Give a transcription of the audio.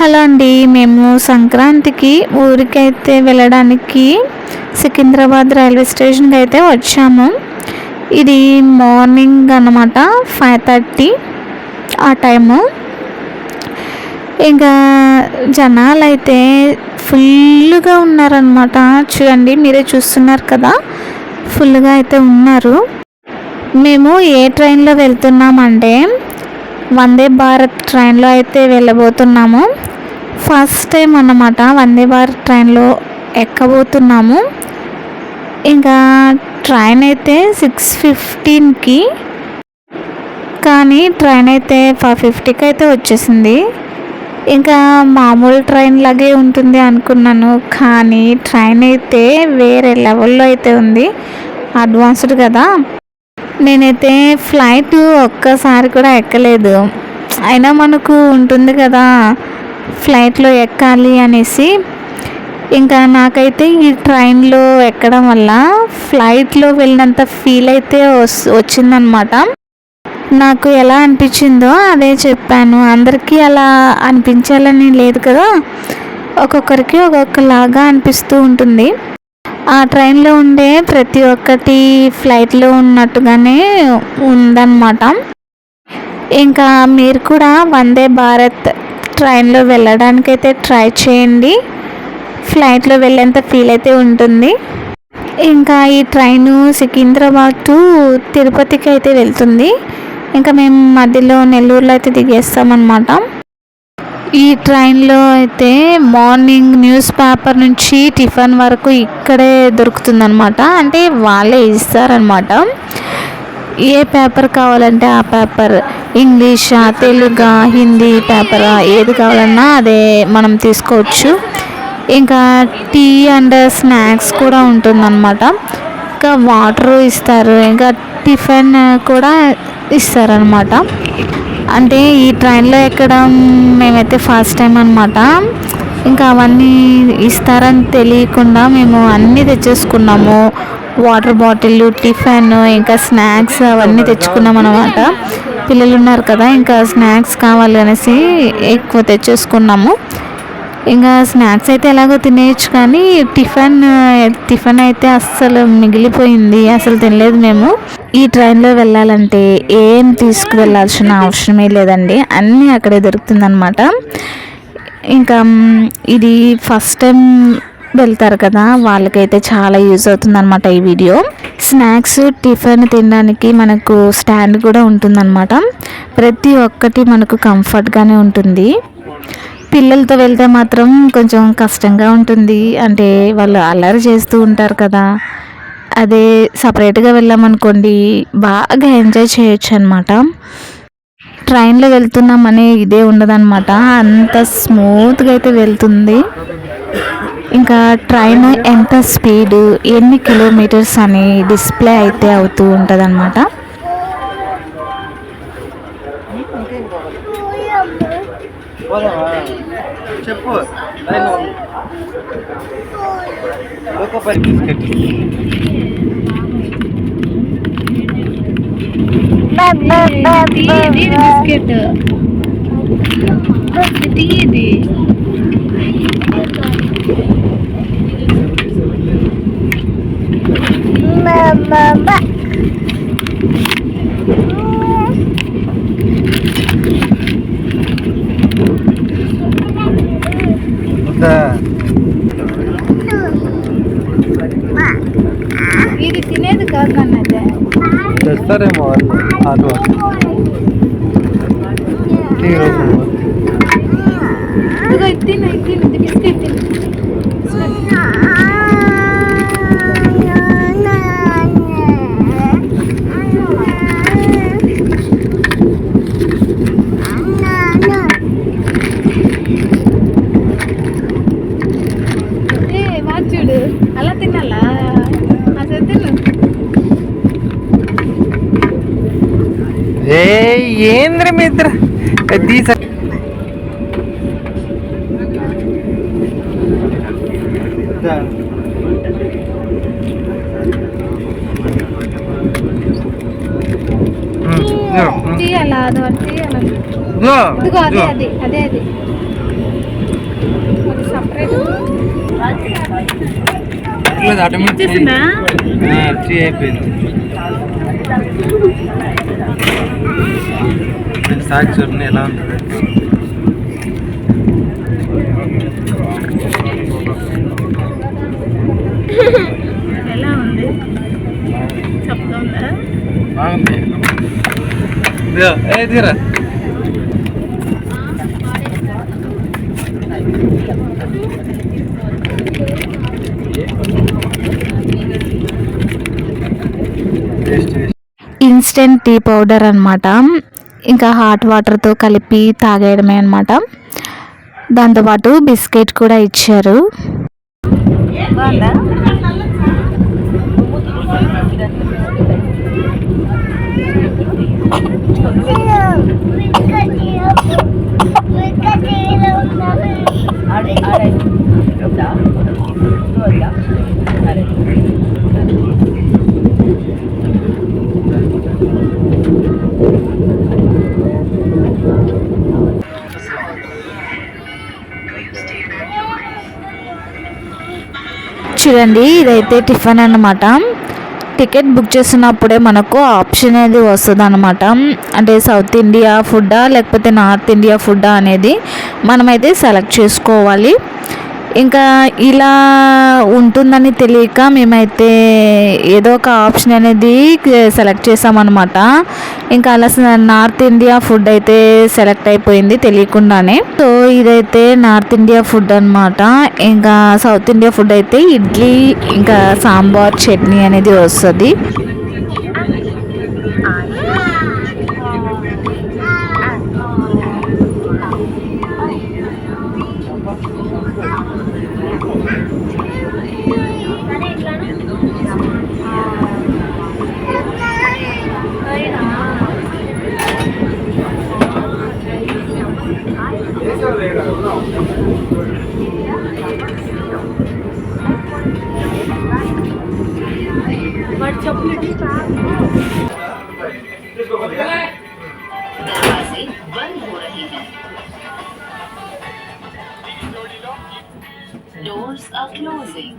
Hello అండి, మేము సంక్రాంతికి ఊరికైతే వెళ్ళడానికి సికింద్రాబాద్ రైల్వే స్టేషన్కి అయితే వచ్చాము. ఇది మార్నింగ్ అన్నమాట, 5:30 ఆ టైము. ఇంకా జనాలు అయితే ఫుల్గా ఉన్నారనమాట. చూడండి, మీరే చూస్తున్నారు కదా, ఫుల్గా అయితే ఉన్నారు. మేము ఏ ట్రైన్లో వెళ్తున్నామంటే వందే భారత్ ట్రైన్లో అయితే వెళ్ళబోతున్నాము. ఫస్ట్ టైం అన్నమాట వందే భారత్ ట్రైన్లో ఎక్కబోతున్నాము. ఇంకా ట్రైన్ అయితే 6:15కి, కానీ ట్రైన్ అయితే 5:50కి అయితే వచ్చేసింది. ఇంకా మామూలు ట్రైన్ లాగే ఉంటుంది అనుకున్నాను, కానీ ట్రైన్ అయితే వేరే లెవెల్లో అయితే ఉంది, అడ్వాన్స్డ్ కదా. నేనైతే ఫ్లైట్ ఒక్కసారి కూడా ఎక్కలేదు, అయినా మనకు ఉంటుంది కదా ఫ్లైట్లో ఎక్కాలి అనేసి. ఇంకా నాకైతే ఈ ట్రైన్లో ఎక్కడం వల్ల ఫ్లైట్లో వెళ్ళినంత ఫీల్ అయితే వచ్చిందనమాట. నాకు ఎలా అనిపించిందో అదే చెప్పాను. అందరికీ అలా అనిపించాలని లేదు కదా, ఒక్కొక్కరికి ఒక్కొక్కలాగా అనిపిస్తూ ఉంటుంది. ఆ ట్రైన్లో ఉండే ప్రతి ఒక్కటి ఫ్లైట్లో ఉన్నట్టుగానే ఉందన్నమాట. ఇంకా మీరు కూడా వందే భారత్ ట్రైన్లో వెళ్ళడానికైతే ట్రై చేయండి, ఫ్లైట్లో వెళ్ళేంత ఫీల్ అయితే ఉంటుంది. ఇంకా ఈ ట్రైను సికింద్రాబాద్ టు తిరుపతికి అయితే వెళ్తుంది. ఇంకా మేము మధ్యలో నెల్లూరులో అయితే దిగేస్తామన్నమాట. ఈ ట్రైన్లో అయితే మార్నింగ్ న్యూస్ పేపర్ నుంచి టిఫిన్ వరకు ఇక్కడే దొరుకుతుందన్నమాట. అంటే వాళ్ళే ఇస్తారనమాట. ఏ పేపర్ కావాలంటే ఆ పేపర్, ఇంగ్లీషా, తెలుగా, హిందీ పేపర్ ఏది కావాలన్నా అదే మనం తీసుకోవచ్చు. ఇంకా టీ అండ్ స్నాక్స్ కూడా ఉంటుందన్నమాట. ఇంకా వాటర్ ఇస్తారు, ఇంకా టిఫిన్ కూడా ఇస్తారనమాట. అంటే ఈ ట్రైన్లో ఎక్కడం మేమైతే ఫస్ట్ టైం అనమాట. ఇంకా అవన్నీ ఇస్తారని తెలియకుండా మేము అన్నీ తెచ్చేసుకున్నాము. వాటర్ బాటిల్, టిఫిన్, ఇంకా స్నాక్స్ అవన్నీ తెచ్చుకున్నాం అనమాట. పిల్లలు ఉన్నారు కదా, ఇంకా స్నాక్స్ కావాలి అనేసి ఎక్కువ తెచ్చేసుకున్నాము. ఇంకా స్నాక్స్ అయితే ఎలాగో తినేయచ్చు, కానీ టిఫిన్ అయితే అస్సలు మిగిలిపోయింది, అసలు తినలేదు మేము. ఈ ట్రైన్లో వెళ్ళాలంటే ఏం తీసుకువెళ్ళాల్సిన అవసరమే లేదండి, అన్నీ అక్కడే దొరుకుతుందన్నమాట. ఇంకా ఇది ఫస్ట్ టైం వెళ్తారు కదా, వాళ్ళకైతే చాలా యూజ్ అవుతుందన్నమాట ఈ వీడియో. స్నాక్స్, టిఫిన్ తినడానికి మనకు స్టాండ్ కూడా ఉంటుందన్నమాట. ప్రతి ఒక్కటి మనకు కంఫర్ట్గానే ఉంటుంది. పిల్లలతో వెళ్తే మాత్రం కొంచెం కష్టంగా ఉంటుంది, అంటే వాళ్ళు అల్లరి చేస్తూ ఉంటారు కదా. అదే సపరేట్గా వెళ్ళామనుకోండి బాగా ఎంజాయ్ చేయొచ్చు అనమాట. ట్రైన్లో వెళ్తున్నామని ఇదే ఉండదన్నమాట, అంత స్మూత్గా అయితే వెళ్తుంది. ఇంకా ట్రైన్ ఎంత స్పీడు, ఎన్ని కిలోమీటర్స్ అని డిస్ప్లే అయితే అవుతూ ఉంటుంది అన్నమాట. చెప్పు బిస్కెట్ ఇది ఇది తినేది కాదు అన్నదే, తెస్తారేమో వాళ్ళు. బిస్కెట్ చూడు, అలా తినాలా, అసలు తిను. ఏంద్ర మీ ఇద్దరు తీసా తీయాలా, అది తీయాలి. ఇదిగో అదే అదే అదే అదే లేదు ఆటోమేటిక్ టీ అయిపోయింది. సాగు చూడండి ఎలా ఉంటుంది. ఎలా ఉంది చెప్తుందా? బాగుంది. తీరా ఇన్స్టెంట్ టీ పౌడర్ అనమాట. ఇంకా హాట్ వాటర్తో కలిపి తాగేయడమే అనమాట. దాంతోపాటు బిస్కెట్ కూడా ఇచ్చారు. చూడండి, ఇదైతే టిఫిన్ అన్నమాట. టికెట్ బుక్ చేసినప్పుడే మనకు ఆప్షన్ అనేది వస్తుంది అనమాట. అంటే సౌత్ ఇండియా ఫుడ్డా లేకపోతే నార్త్ ఇండియా ఫుడ్డా అనేది మనమైతే సెలెక్ట్ చేసుకోవాలి. ఇంకా ఇలా ఉంటుందని తెలియక మేమైతే ఏదో ఒక ఆప్షన్ అనేది సెలెక్ట్ చేసామన్నమాట. ఇంకా అలా నార్త్ ఇండియా ఫుడ్ అయితే సెలెక్ట్ అయిపోయింది తెలియకుండానే. సో ఇదైతే నార్త్ ఇండియా ఫుడ్ అనమాట. ఇంకా సౌత్ ఇండియా ఫుడ్ అయితే ఇడ్లీ ఇంకా సాంబార్ చట్నీ అనేది వస్తుంది. Doors are closing.